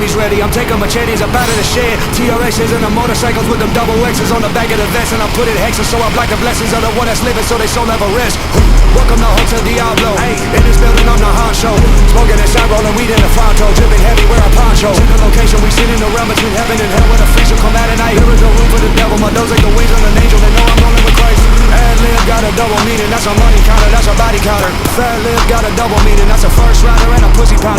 enemies ready. I'm taking machetes up out of the shed. TRXs and the motorcycles with them double X's on the back of the vest. And I put it hexes so I block the blessings of the one that's living so they soul never rest. Welcome to Hotel Diablo. In this building I'm the honcho. Smoking inside, rolling weed in the Fronto. Dripping heavy, wear a poncho. Check the location, we sit in the realm between heaven and hell. Where the freaks will come at night. There is no room for the devil. My dogs like the wings of an angel. They know I'm rolling with Christ. Ad lib got a double meaning, that's a money counter, that's a body counter. Fat lib got a double meaning, that's a first rounder and a pussy pounder.